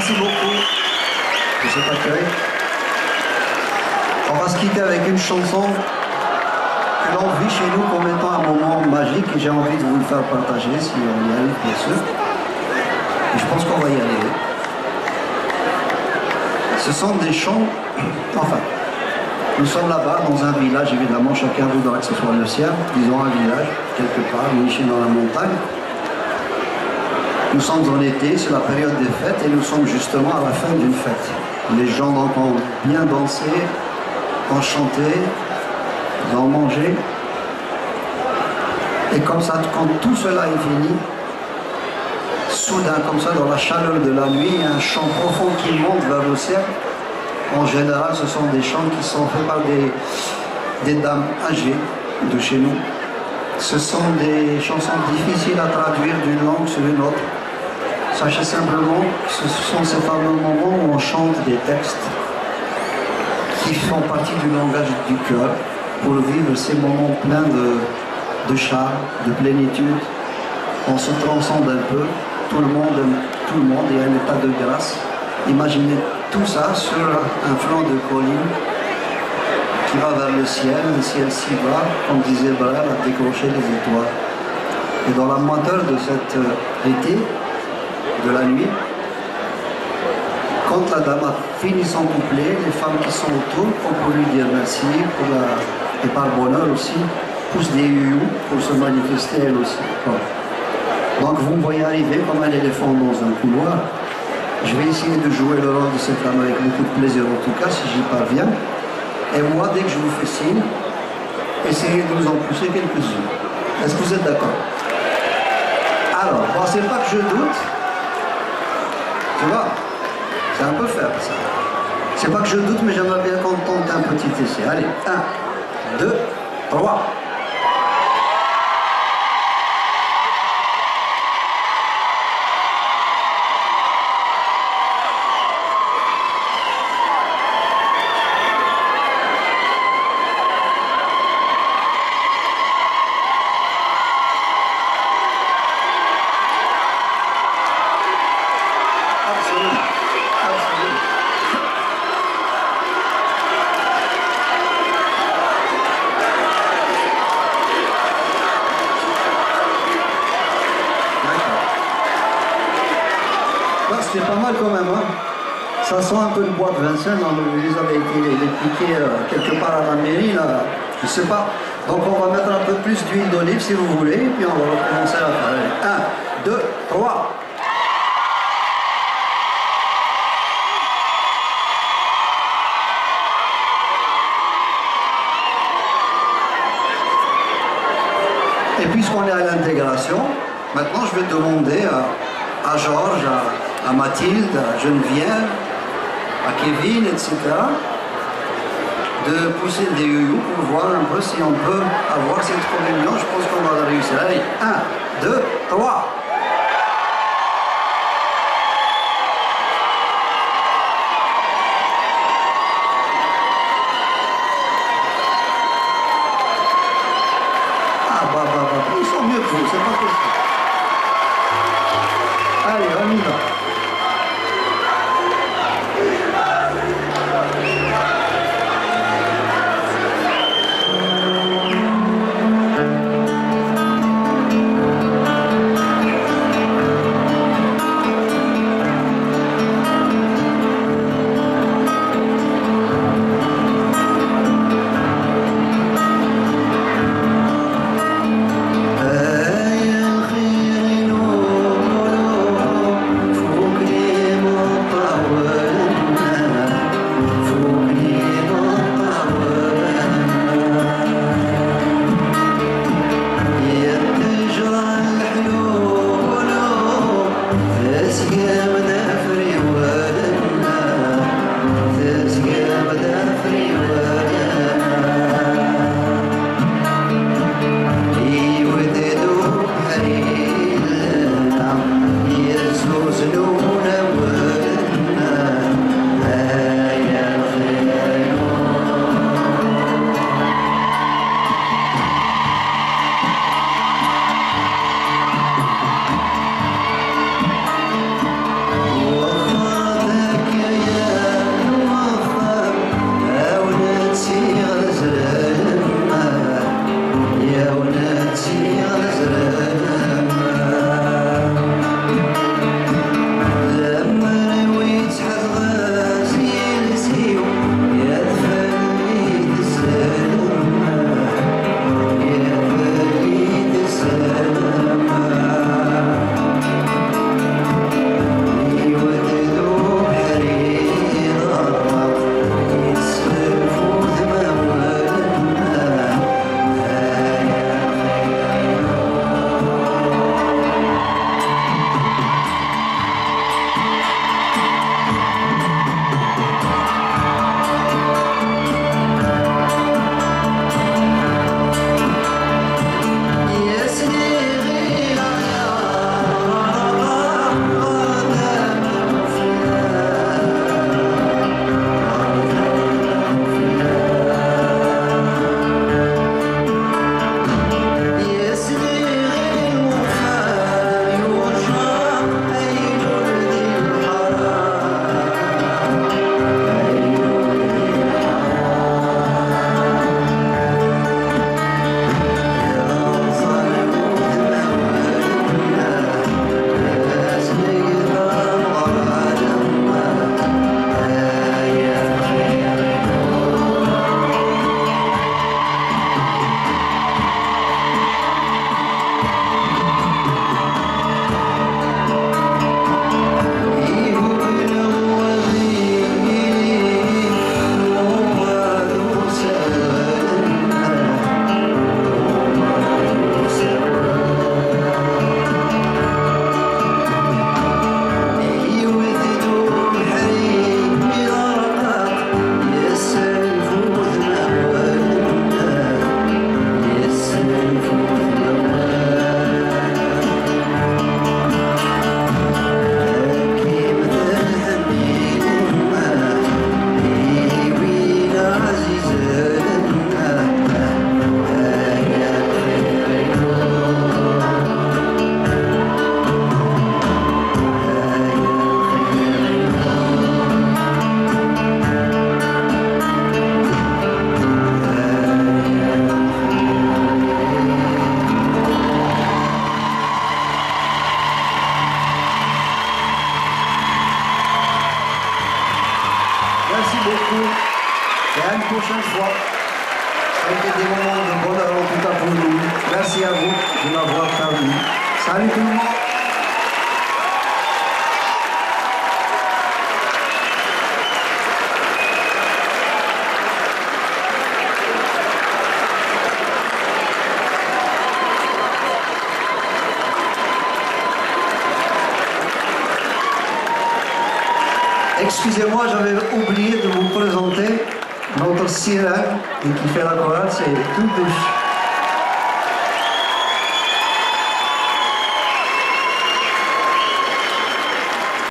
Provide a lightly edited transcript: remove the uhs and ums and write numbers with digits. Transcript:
Merci beaucoup pour cet accueil. On va se quitter avec une chanson que l'on vit chez nous comme étant un moment magique et j'ai envie de vous le faire partager si on y arrive bien sûr. Et je pense qu'on va y arriver. Ce sont des chants, enfin, nous sommes là-bas dans un village évidemment, chacun voudra que ce soit le sien, disons un village, quelque part, niché dans la montagne. Nous sommes en été, c'est la période des fêtes et nous sommes justement à la fin d'une fête. Les gens donc ont bien dansé, ont chanté, ils ont mangé. Et comme ça, quand tout cela est fini, soudain, comme ça, dans la chaleur de la nuit, il y a un chant profond qui monte vers le ciel. En général, ce sont des chants qui sont faits par des dames âgées de chez nous. Ce sont des chansons difficiles à traduire d'une langue sur une autre. Sachez simplement que ce sont ces fameux moments où on chante des textes qui font partie du langage du cœur pour vivre ces moments pleins de charme, de plénitude. On se transcende un peu, tout le monde aime tout le monde, il y a un état de grâce. Imaginez tout ça sur un flanc de colline qui va vers le ciel s'y va, comme disait Brel, à décrocher les étoiles. Et dans la moiteur de cet été, de la nuit, quand la dame a fini son couplet, les femmes qui sont autour, pour lui dire merci, et par bonheur aussi, poussent des you pour se manifester elles aussi. Voilà. Donc vous me voyez arriver comme un éléphant dans un couloir. Je vais essayer de jouer le rôle de cette femme avec beaucoup de plaisir en tout cas, si j'y parviens. Et moi, dès que je vous fais signe, essayez de nous en pousser quelques-unes. Est-ce que vous êtes d'accord? Alors, pensez pas que je doute. Tu vois? C'est un peu faible ça. C'est pas que je doute, mais j'aimerais bien qu'on tente un petit essai. Allez, 1, 2, 3. C'est pas mal quand même, hein. Ça sent un peu le bois de Vincennes, l'église avait été piqué quelque part à la mairie, là, je sais pas. Donc on va mettre un peu plus d'huile d'olive si vous voulez, et puis on va recommencer à faire. 1, 2, 3. Et puisqu'on est à l'intégration, maintenant je vais demander à Georges, à Mathilde, à Geneviève, à Kevin, etc., de pousser des you pour voir un peu si on peut avoir cette communion. Je pense qu'on va la réussir. Allez, 1, 2, 3. Ah, bah, ils sont mieux que vous, c'est pas possible. Allez, on y va. prochaine fois. Ça a été des moments de bonheur en tout cas pour nous. Merci à vous de m'avoir permis. Salut tout le monde. Excusez-moi, j'avais oublié de vous présenter notre sirène et qui fait la chorale, c'est Toutouche.